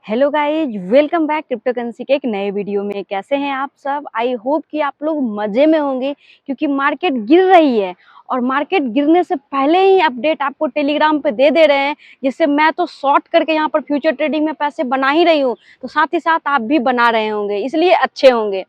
Hello guys, welcome back crypto currency के एक नए वीडियो में। कैसे हैं आप सब? आई होप कि आप लोग मजे में होंगे क्योंकि मार्केट गिर रही है और मार्केट गिरने से पहले ही अपडेट आपको टेलीग्राम पे दे रहे हैं, जिससे मैं तो शॉर्ट करके यहाँ पर फ्यूचर ट्रेडिंग में पैसे बना ही रही हूँ, तो साथ ही साथ आप भी बना रहे होंगे, इसलिए अच्छे होंगे।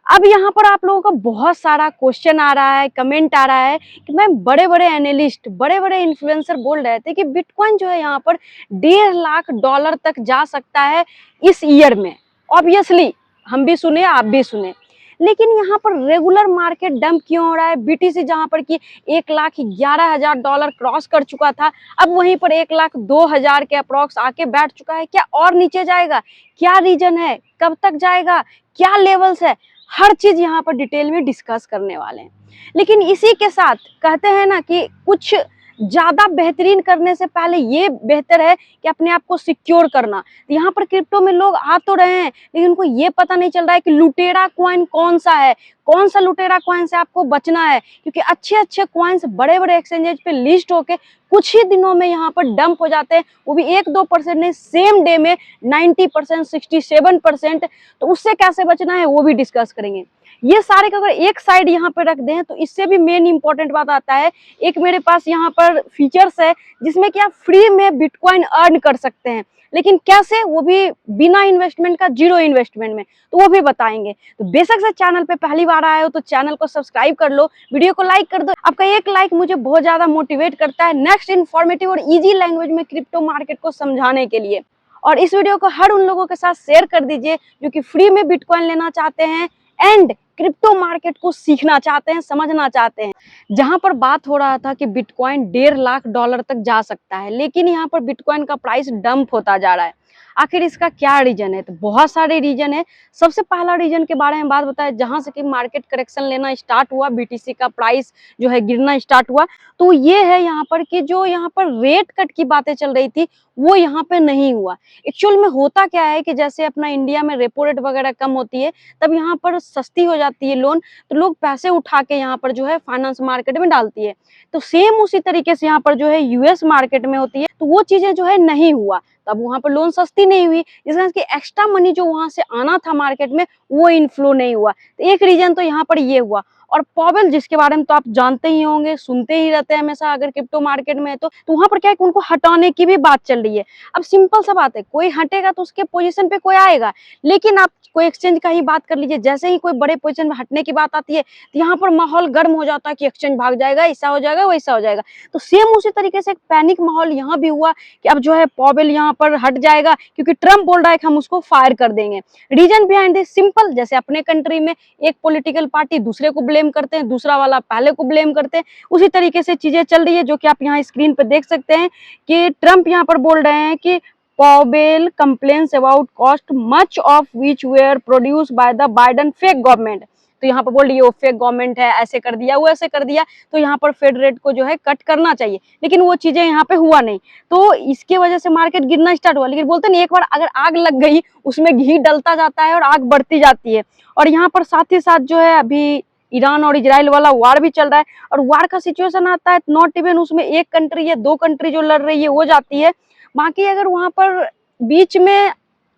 अब यहाँ पर आप लोगों का बहुत सारा क्वेश्चन आ रहा है, कमेंट आ रहा है कि मैम बड़े-बड़े एनालिस्ट, बड़े-बड़े इन्फ्लुएंसर बोल रहे थे कि बिटकॉइन जो है यहाँ पर $1.5 लाख तक जा सकता है इस ईयर में। ऑब्वियसली हम भी सुने, आप भी सुने। लेकिन यहाँ पर रेगुलर मार्केट डंप क्यों हो रहा है? बीटीसी जहाँ पर कि $1,11,000 क्रॉस कर चुका था, अब वहीं पर 1,02,000 के अप्रॉक्स आके बैठ चुका है। क्या और नीचे जाएगा? क्या रीजन है? कब तक जाएगा? क्या लेवल्स है? हर चीज यहाँ पर डिटेल में डिस्कस करने वाले हैं। लेकिन इसी के साथ कहते हैं ना कि कुछ ज्यादा बेहतरीन करने से पहले ये बेहतर है कि अपने आप को सिक्योर करना। तो यहाँ पर क्रिप्टो में लोग आ तो रहे हैं, लेकिन उनको ये पता नहीं चल रहा है कि लुटेरा कॉइन कौन सा है, कौन सा लुटेरा कॉइन से आपको बचना है, क्योंकि अच्छे अच्छे कॉइन्स बड़े बड़े एक्सचेंजेस पे लिस्ट होके कुछ ही दिनों में यहाँ पर डंप हो जाते हैं, वो भी 1-2% नहीं, सेम डे में 90%, 67%। तो उससे कैसे बचना है वो भी डिस्कस करेंगे। ये सारे का अगर एक साइड यहाँ पे रख दें तो इससे भी मेन इंपॉर्टेंट बात आता है, एक मेरे पास यहाँ पर फीचर्स है जिसमें कि आप फ्री में बिटकॉइन अर्न कर सकते हैं। लेकिन कैसे? वो भी बिना इन्वेस्टमेंट का, जीरो इन्वेस्टमेंट में, तो वो भी बताएंगे। तो बेशक से चैनल पे पहली बार आए हो तो चैनल को सब्सक्राइब कर लो, वीडियो को लाइक कर दो। आपका एक लाइक मुझे बहुत ज्यादा मोटिवेट करता है नेक्स्ट इन्फॉर्मेटिव और इजी लैंग्वेज में क्रिप्टो मार्केट को समझाने के लिए। और इस वीडियो को हर उन लोगों के साथ शेयर कर दीजिए जो कि फ्री में बिटकॉइन लेना चाहते हैं एंड क्रिप्टो मार्केट को सीखना चाहते हैं, समझना चाहते हैं। जहां पर बात हो रहा था कि बिटकॉइन $1.5 लाख तक जा सकता है, लेकिन यहाँ पर बिटकॉइन का प्राइस डंप होता जा रहा है। आखिर इसका क्या रीजन है? तो बहुत सारे रीजन है। सबसे पहला रीजन के बारे में बात बताए, जहां से कि मार्केट करेक्शन लेना स्टार्ट हुआ, बीटीसी का प्राइस जो है गिरना स्टार्ट हुआ, तो ये है यहाँ पर कि जो यहाँ पर रेट कट की बातें चल रही थी वो यहाँ पे नहीं हुआ। एक्चुअल में होता क्या है कि जैसे अपना इंडिया में रेपो रेट वगैरह कम होती है, तब यहाँ पर सस्ती हो जाती है लोन, तो लोग पैसे उठा के यहाँ पर जो है फाइनेंस मार्केट में डालती है। तो सेम उसी तरीके से यहाँ पर जो है यूएस मार्केट में होती है, तो वो चीजें जो है नहीं हुआ, तब वहां पर लोन सस्ती नहीं हुई, जिसका एक्स्ट्रा मनी जो वहां से आना था मार्केट में वो इनफ्लो नहीं हुआ। तो एक रीजन तो यहाँ पर ये हुआ। और पॉवेल, जिसके बारे में तो आप जानते ही होंगे, सुनते ही रहते हैं हमेशा अगर क्रिप्टो मार्केट में है तो वहां पर क्या है कि उनको हटाने की भी बात चल रही है। अब सिंपल सा बात है, कोई हटेगा तो उसके पोजीशन पे कोई आएगा। लेकिन आप कोई एक्सचेंज का ही बात कर लीजिए, जैसे ही कोई बड़े पोजीशन में हटने की बात आती है तो यहाँ पर माहौल गर्म हो जाता है कि एक्सचेंज भाग जाएगा, ऐसा हो जाएगा, वैसा हो जाएगा। तो सेम उसी तरीके से एक पैनिक माहौल यहाँ भी हुआ कि अब जो है पॉवेल यहाँ पर हट जाएगा क्योंकि ट्रम्प बोल रहा है कि हम उसको फायर कर देंगे। रीजन बिहाइंड दिस सिंपल, जैसे अपने कंट्री में एक पॉलिटिकल पार्टी दूसरे को ब्लेम करते हैं, दूसरा वाला पहले को ब्लेम करते हैं, उसी तरीके से चीजें चल रही है, जो कि आप यहाँ स्क्रीन पे देख सकते हैं कि ट्रम्प यहाँ पर बोल रहे हैं कि Powell complains about cost much of which were produced by the Biden fake government। तो यहाँ पर बोल रही है वो फेक गवर्नमेंट है, ऐसे कर दिया, वो ऐसे कर दिया, तो यहाँ पर फेड रेट को जो है कट करना चाहिए, लेकिन वो चीजें यहाँ पे हुआ नहीं, तो इसके वजह से मार्केट गिरना स्टार्ट हुआ। लेकिन बोलते नहीं, एक बार अगर आग लग गई उसमें घी डलता जाता है और आग बढ़ती जाती है। और यहाँ पर साथ ही साथ जो है अभी ईरान और इजराइल वाला वार भी चल रहा है, और वार का सिचुएशन आता है नॉट इवन उसमें एक कंट्री या दो कंट्री जो लड़ रही है वो जाती है, बाकी अगर वहां पर बीच में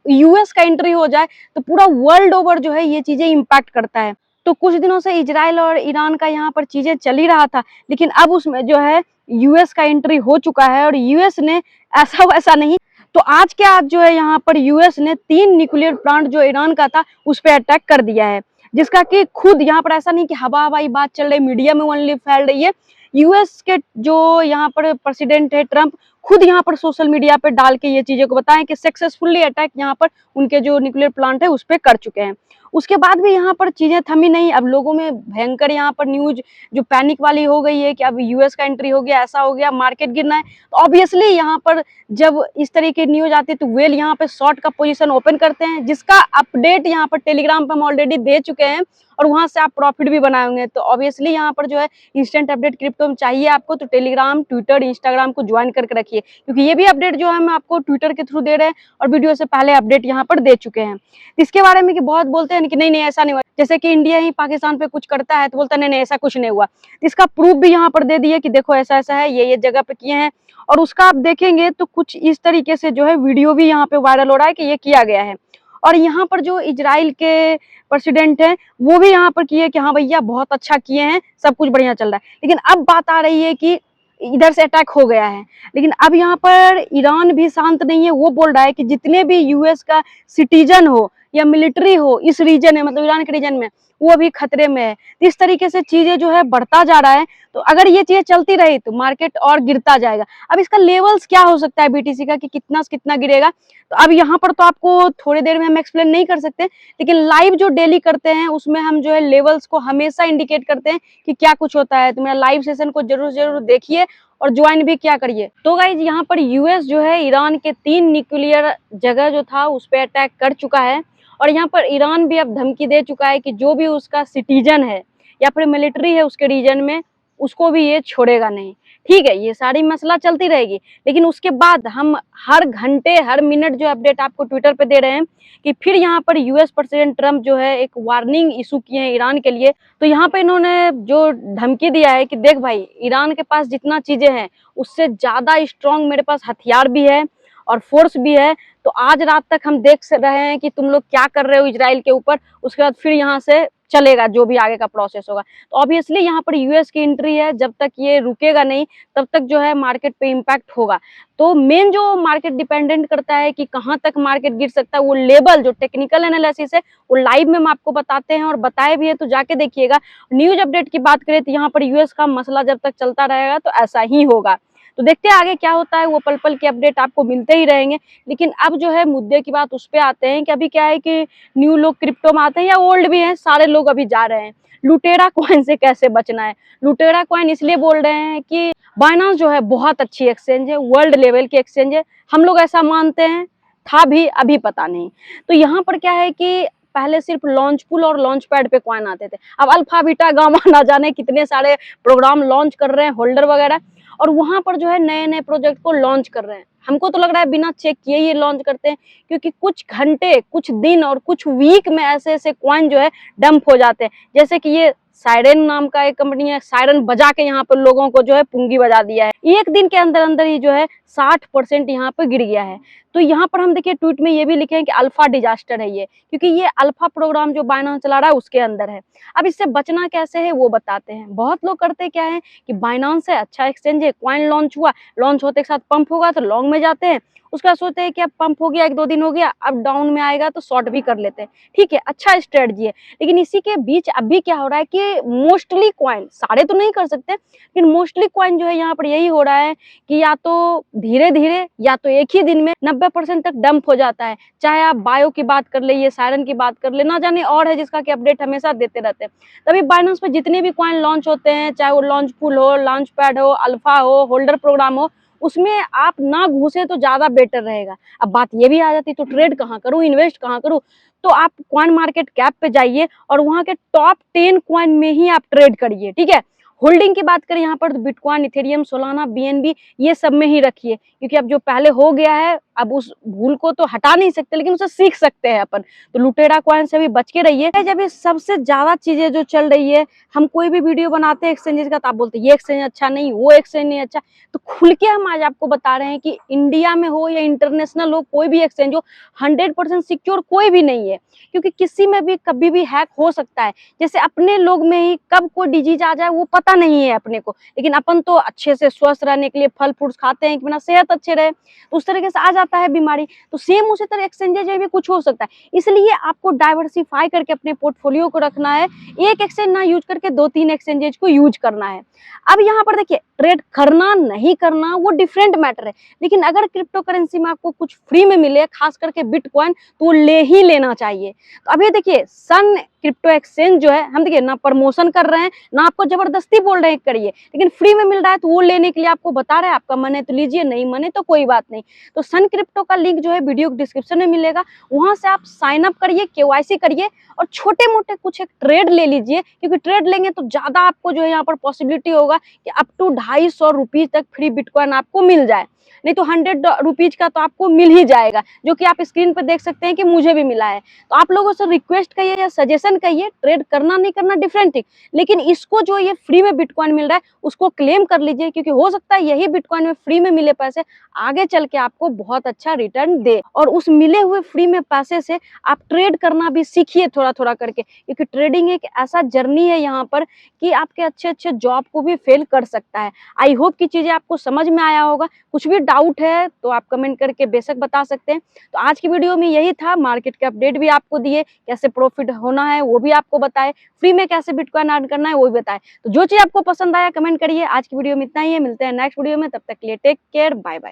यूएस का एंट्री हो जाए तो पूरा वर्ल्ड ओवर जो है ये चीजें इंपैक्ट करता है। तो कुछ दिनों से इजराइल और ईरान का यहाँ पर चीजें चल ही रहा था, लेकिन अब उसमें जो है यूएस का एंट्री हो चुका है, और यूएस ने ऐसा वैसा नहीं, तो आज के आज जो है यहाँ पर यूएस ने 3 न्यूक्लियर प्लांट जो ईरान का था उस पर अटैक कर दिया है, जिसका कि खुद यहाँ पर ऐसा नहीं कि हवाई बात चल रही, मीडिया में ओनली फैल रही है। यूएस के जो यहाँ पर प्रेसिडेंट है ट्रम्प, खुद यहाँ पर सोशल मीडिया पे डाल के ये चीजें को बताएं कि सक्सेसफुली अटैक यहाँ पर उनके जो न्यूक्लियर प्लांट है उस पर कर चुके हैं। उसके बाद भी यहाँ पर चीजें थमी नहीं, अब लोगों में भयंकर यहाँ पर न्यूज जो पैनिक वाली हो गई है कि अब यूएस का एंट्री हो गया, ऐसा हो गया, मार्केट गिरना है। तो ऑब्वियसली यहाँ पर जब इस तरीके की न्यूज आती है तो वेल यहाँ पे शॉर्ट का पोजीशन ओपन करते हैं, जिसका अपडेट यहाँ पर टेलीग्राम पर हम ऑलरेडी दे चुके हैं, और वहां से आप प्रॉफिट भी बनाए होंगे। तो ऑब्वियसली यहाँ पर जो है इंस्टेंट अपडेट क्रिप्टो में चाहिए आपको, तो टेलीग्राम, ट्विटर, इंस्टाग्राम को ज्वाइन करके रखिए। देखिए, क्योंकि ये भी अपडेट जो है हम आपको ट्विटर के थ्रू दे रहे हैं और वीडियो से पहले अपडेट यहाँ पर दे चुके हैं। इसके बारे में कि बहुत बोलते हैं कि नहीं ऐसा नहीं हुआ, जैसे कि इंडिया ही पाकिस्तान पे कुछ करता है तो बोलता है नहीं ऐसा कुछ नहीं हुआ। इसका प्रूफ भी यहाँ पर दे दिए कि देखो ऐसा ऐसा है, ये जगह पे किए हैं। और उसका आप देखेंगे तो कुछ इस तरीके से जो है वीडियो भी यहाँ पे वायरल हो रहा है कि ये किया गया है। और यहाँ पर जो इजराइल के प्रेसिडेंट हैं वो भी यहाँ पर किए कि हाँ भैया बहुत अच्छा किए हैं, सब कुछ बढ़िया चल रहा है। लेकिन अब बात आ रही है कि इधर से अटैक हो गया है, लेकिन अब यहाँ पर ईरान भी शांत नहीं है। वो बोल रहा है कि जितने भी यूएस का सिटीजन हो या मिलिट्री हो इस रीजन में, मतलब ईरान के रीजन में, वो अभी खतरे में है। इस तरीके से चीजें जो है बढ़ता जा रहा है। तो अगर ये चीजें चलती रही तो मार्केट और गिरता जाएगा। अब इसका लेवल्स क्या हो सकता है बीटीसी का कि कितना से कितना गिरेगा, तो अब यहाँ पर तो आपको थोड़ी देर में हम एक्सप्लेन नहीं कर सकते, लेकिन लाइव जो डेली करते हैं उसमें हम जो है लेवल्स को हमेशा इंडिकेट करते हैं कि क्या कुछ होता है। तो मेरा लाइव सेशन को जरूर देखिए और ज्वाइन भी क्या करिए। तो गाइज यहाँ पर यूएस जो है ईरान के 3 न्यूक्लियर जगह जो था उस पर अटैक कर चुका है। और यहाँ पर ईरान भी अब धमकी दे चुका है कि जो भी उसका सिटीजन है या फिर मिलिट्री है उसके रीजन में, उसको भी ये छोड़ेगा नहीं। ठीक है, ये सारी मसला चलती रहेगी, लेकिन उसके बाद हम हर घंटे हर मिनट जो अपडेट आपको ट्विटर पे दे रहे हैं कि फिर यहाँ पर यूएस प्रेसिडेंट ट्रम्प जो है एक वार्निंग इशू किए हैं ईरान के लिए। तो यहाँ पे इन्होंने जो धमकी दिया है कि देख भाई, ईरान के पास जितना चीजें हैं उससे ज्यादा स्ट्रॉन्ग मेरे पास हथियार भी है और फोर्स भी है। तो आज रात तक हम देख रहे हैं कि तुम लोग क्या कर रहे हो इजराइल के ऊपर, उसके बाद फिर यहाँ से चलेगा जो भी आगे का प्रोसेस होगा। तो ऑब्वियसली यहाँ पर यूएस की एंट्री है, जब तक ये रुकेगा नहीं तब तक जो है मार्केट पे इम्पैक्ट होगा। तो मेन जो मार्केट डिपेंडेंट करता है कि कहाँ तक मार्केट गिर सकता है, वो लेवल जो टेक्निकल एनालिसिस है वो लाइव में हम आपको बताते हैं और बताए भी है, तो जाके देखिएगा। न्यूज अपडेट की बात करें तो यहाँ पर यूएस का मसला जब तक चलता रहेगा तो ऐसा ही होगा। तो देखते हैं आगे क्या होता है, वो पल पल के अपडेट आपको मिलते ही रहेंगे। लेकिन अब जो है मुद्दे की बात उस पे आते हैं कि अभी क्या है कि न्यू लोग क्रिप्टो में आते हैं या ओल्ड भी हैं, सारे लोग अभी जा रहे हैं लुटेरा कॉइन से कैसे बचना है। लुटेरा कॉइन इसलिए बोल रहे हैं कि बाइनांस जो है बहुत अच्छी एक्सचेंज है, वर्ल्ड लेवल की एक्सचेंज है, हम लोग ऐसा मानते हैं, था भी अभी पता नहीं। तो यहाँ पर क्या है कि पहले सिर्फ लॉन्च पूल और लॉन्च पैड पे कॉइन आते थे, अब अल्फा बीटा गामा ना जाने कितने सारे प्रोग्राम लॉन्च कर रहे हैं, होल्डर वगैरह, और वहां पर जो है नए नए प्रोजेक्ट को लॉन्च कर रहे हैं। हमको तो लग रहा है बिना चेक किए ये लॉन्च करते हैं, क्योंकि कुछ घंटे, कुछ दिन और कुछ वीक में ऐसे ऐसे कॉइन जो है डंप हो जाते हैं। जैसे कि ये साइरन नाम का एक कंपनी है, साइरन बजा के यहाँ पर लोगों को जो है पुंगी बजा दिया है। एक दिन के अंदर अंदर ही जो है 60% यहाँ पे गिर गया है। तो यहाँ पर हम देखिए ट्वीट में ये भी लिखे हैं कि अल्फा डिजास्टर है ये, क्योंकि ये अल्फा प्रोग्राम जो बाइनांस चला रहा है उसके अंदर है। अब इससे बचना कैसे है वो बताते हैं। बहुत लोग करते क्या है कि बाइनांस है, अच्छा एक्सचेंज है, कॉइन लॉन्च हुआ, लॉन्च होते के साथ पंप होगा तो लॉन्ग में जाते हैं, उसका सोचते हैं कि अब पंप हो गया, 1-2 दिन हो गया, अब डाउन में आएगा तो शॉर्ट भी कर लेते हैं। ठीक है, अच्छा स्ट्रेटजी है। लेकिन इसी के बीच अभी क्या हो रहा है कि मोस्टली कॉइन, सारे तो नहीं कर सकते, लेकिन मोस्टली कॉइन जो है यहाँ पर यही हो रहा है कि या तो धीरे धीरे या तो एक ही दिन में 90% तक डंप हो जाता है। चाहे आप बायो की बात कर ले, ये सायरन की बात कर ले, ना जाने और है जिसका कि अपडेट हमेशा देते रहते हैं। तभी बाइनेंस पे जितने भी कॉइन लॉन्च होते हैं, चाहे वो लॉन्च पूल हो, लॉन्च पैड हो, अल्फा हो, होल्डर प्रोग्राम हो, उसमें आप ना घुसे तो ज्यादा बेटर रहेगा। अब बात ये भी आ जाती है तो ट्रेड कहाँ करूँ, इन्वेस्ट कहाँ करूँ, तो आप कॉइन मार्केट कैप पे जाइए और वहां के टॉप 10 कॉइन में ही आप ट्रेड करिए। ठीक है, होल्डिंग की बात करें यहाँ पर तो बिटकॉइन, इथेरियम, सोलाना, बीएनबी, ये सब में ही रखिए, क्योंकि अब जो पहले हो गया है अब उस भूल को तो हटा नहीं सकते, लेकिन उसे सीख सकते हैं अपन। तो लुटेरा कॉइन से भी बच के रहिए। जब ये सबसे ज्यादा चीजें जो चल रही है, हम कोई भी वीडियो बनाते हैं एक्सचेंजेस का तो आप बोलते हैं ये एक्सचेंज अच्छा नहीं, वो एक्सचेंज नहीं अच्छा, तो खुल के हम आज आपको बता रहे हैं कि इंडिया में हो या इंटरनेशनल हो, कोई भी एक्सचेंज हो, 100% सिक्योर कोई भी नहीं है, क्योंकि किसी में भी कभी भी हैक हो सकता है। जैसे अपने लोग में ही कब कोई डिजीज आ जाए वो पता नहीं है अपने को, लेकिन अपन तो अच्छे से स्वस्थ रहने के लिए फल फ्रूट्स खाते हैं कि अपना सेहत अच्छे रहे, तो उस तरीके से आ जाता है बीमारी। तो सेम उसी तरह एक्सचेंजेज में भी कुछ हो सकता है, इसलिए आपको डाइवर्सिफाई करके अपने पोर्टफोलियो को रखना है। एक एक्सचेंज ना यूज करके 2-3 एक्सचेंजेज को यूज करना है। अब यहाँ पर देखिए, ट्रेड करना नहीं करना वो डिफरेंट मैटर है, लेकिन अगर क्रिप्टो करेंसी में आपको कुछ फ्री में मिले, खास करके बिटकॉइन, तो ले ही लेना चाहिए। तो अभी देखिए सन क्रिप्टो एक्सचेंज जो है, हम देखिए ना प्रमोशन कर रहे हैं ना आपको जबरदस्ती बोल रहे हैं करिए, लेकिन फ्री में मिल रहा है तो वो लेने के लिए आपको बता रहे हैं। आपका मन है तो लीजिए, नहीं मन है तो कोई बात नहीं। तो सन क्रिप्टो का लिंक जो है वीडियो डिस्क्रिप्शन में मिलेगा, वहां से आप साइन अप करिए, केवाईसी करिए और छोटे मोटे कुछ एक ट्रेड ले लीजिए, क्योंकि ट्रेड लेंगे तो ज्यादा आपको जो है यहाँ पर पॉसिबिलिटी होगा कि अप टू 250 रुपीज तक फ्री बिटकॉइन आपको मिल जाए। नहीं तो 100 रुपीज का तो आपको मिल ही जाएगा, जो कि आप स्क्रीन पर देख सकते हैं कि मुझे भी मिला है। तो आप लोगों से रिक्वेस्ट कहिए या सजेशन कहिए, ट्रेड करना नहीं करना डिफरेंट थिंग, लेकिन इसको जो ये फ्री में बिटकॉइन मिल रहा है उसको क्लेम कर लीजिए, क्योंकि हो सकता है यही बिटकॉइन में फ्री में मिले पैसे आगे चल के आपको बहुत अच्छा रिटर्न दे। और उस मिले हुए फ्री में पैसे से आप ट्रेड करना भी सीखिए थोड़ा थोड़ा करके, क्योंकि ट्रेडिंग एक ऐसा जर्नी है यहाँ पर कि आपके अच्छे अच्छे जॉब को भी फेल कर सकता है। आई होप की चीजें आपको समझ में आया होगा। कुछ भी डाउट है तो आप कमेंट करके बेशक बता सकते हैं। तो आज की वीडियो में यही था, मार्केट के अपडेट भी आपको दिए, कैसे प्रॉफिट होना है वो भी आपको बताए, फ्री में कैसे बिटकॉइन अर्न करना है वो भी बताए। तो जो चीज आपको पसंद आया कमेंट करिए। आज की वीडियो में इतना ही है, मिलते हैं नेक्स्ट वीडियो में, तब तक के लिए टेक केयर, बाय बाय।